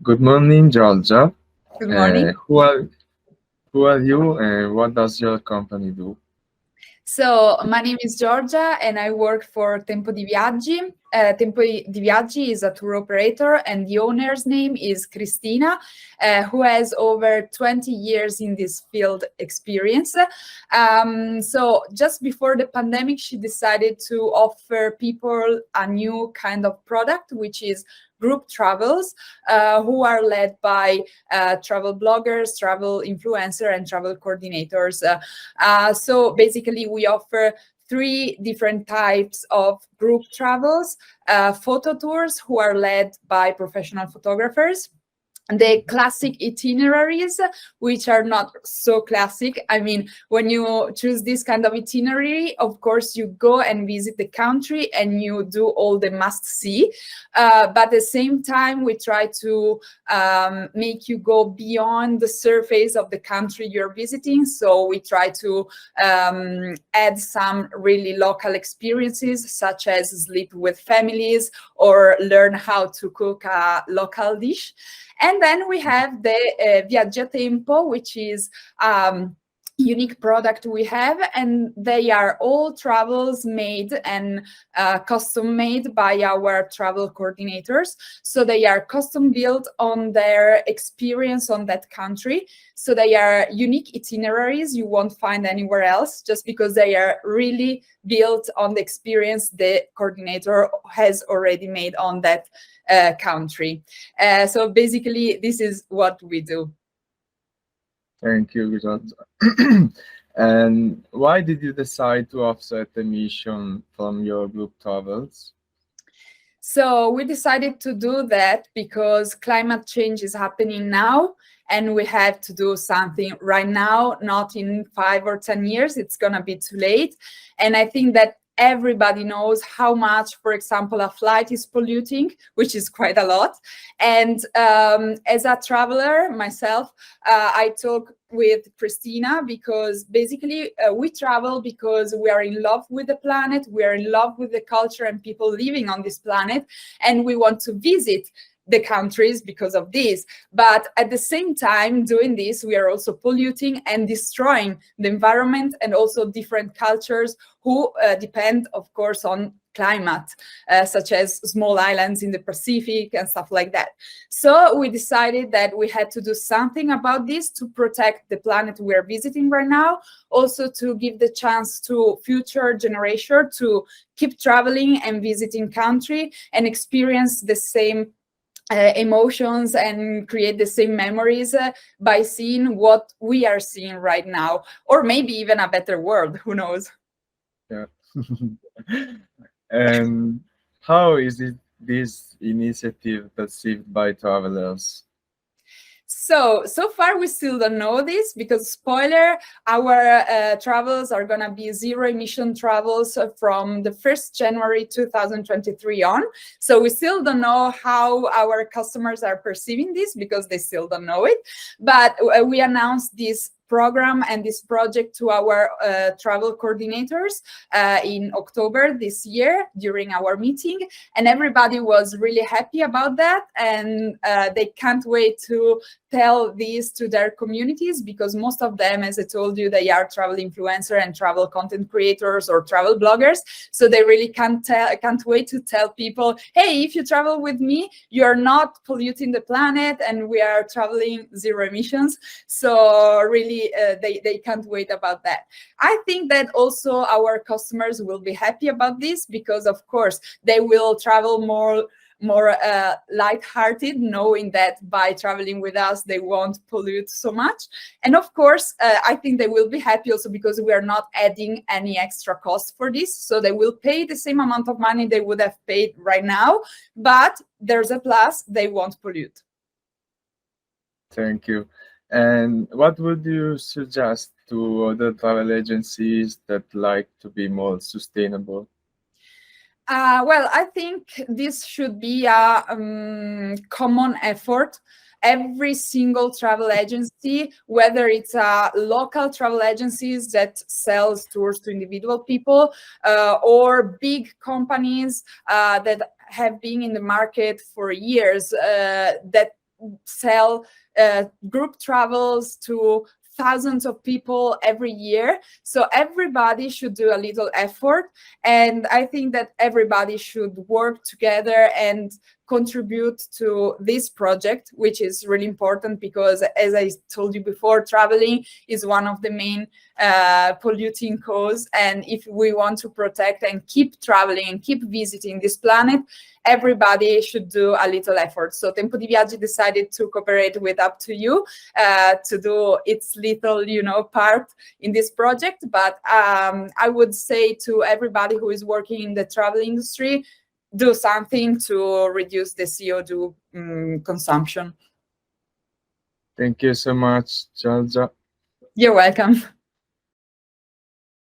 Good morning, Georgia. Good Uh, morning. who are who are you, and what does your company do? So, my name is Giorgia and I work for Tempo di Viaggi. Tempo di Viaggi is a tour operator, and the owner's name is Cristina, who has over 20 years in this field experience. So, just before the pandemic, she decided to offer people a new kind of product, which is group travels, who are led by travel bloggers, travel influencer, and travel coordinators. So basically, we offer three different types of group travels: photo tours, who are led by professional photographers; the classic itineraries, which are not so classic. I mean, when you choose this kind of itinerary, of course you go and visit the country and you do all the must see, but at the same time we try to make you go beyond the surface of the country you're visiting. So we try to add some really local experiences, such as sleep with families or learn how to cook a local dish. And then we have the Viaggia Tempo, which is unique product we have, and they are all travels made and custom made by our travel coordinators. So they are custom built on their experience on that country. So they are unique itineraries you won't find anywhere else, just because they are really built on the experience the coordinator has already made on that country. So basically, this is what we do. Thank you, Georgia. And why did you decide to offset emission from your group travels? So we decided to do that because climate change is happening now, and we have to do something right now, not in 5 or 10 years. It's going to be too late. And I think that everybody knows how much, for example, a flight is polluting, which is quite a lot. And as a traveler myself, I talk with Christina because basically we travel because we are in love with the planet, we are in love with the culture and people living on this planet, and we want to visit the countries because of this. But at the same time, doing this, we are also polluting and destroying the environment and also different cultures who depend, of course, on climate, such as small islands in the Pacific and stuff like that. So we decided that we had to do something about this to protect the planet we are visiting right now, also to give the chance to future generation to keep traveling and visiting country and experience the same emotions and create the same memories by seeing what we are seeing right now, or maybe even a better world, who knows. Yeah. And how is this initiative perceived by travelers? So far we still don't know this because, spoiler, our travels are gonna be zero emission travels from the 1st January 2023 on. So we still don't know how our customers are perceiving this because they still don't know it. But we announced this program and this project to our travel coordinators in October this year during our meeting, and everybody was really happy about that, and they can't wait to tell these to their communities, because most of them, as I told you, they are travel influencer and travel content creators or travel bloggers. So they really can't wait to tell people, hey, if you travel with me, you're not polluting the planet and we are traveling zero emissions. So really they can't wait about that. I think that also our customers will be happy about this, because of course they will travel more light-hearted, knowing that by traveling with us they won't pollute so much. And of course I think they will be happy also because we are not adding any extra cost for this, so they will pay the same amount of money they would have paid right now, but there's a plus: they won't pollute. Thank you. And what would you suggest to other travel agencies that like to be more sustainable? Well, I think this should be a common effort. Every single travel agency, whether it's a local travel agencies that sells tours to individual people, or big companies that have been in the market for years, that sell group travels to thousands of people every year. So everybody should do a little effort. And I think that everybody should work together and contribute to this project, which is really important because, as I told you before, traveling is one of the main polluting cause. And if we want to protect and keep traveling and keep visiting this planet, everybody should do a little effort. So Tempo di Viaggi decided to cooperate with Up2You to do its little, part in this project. But I would say to everybody who is working in the travel industry, do something to reduce the CO2 consumption. Thank you so much, Georgia. You're welcome.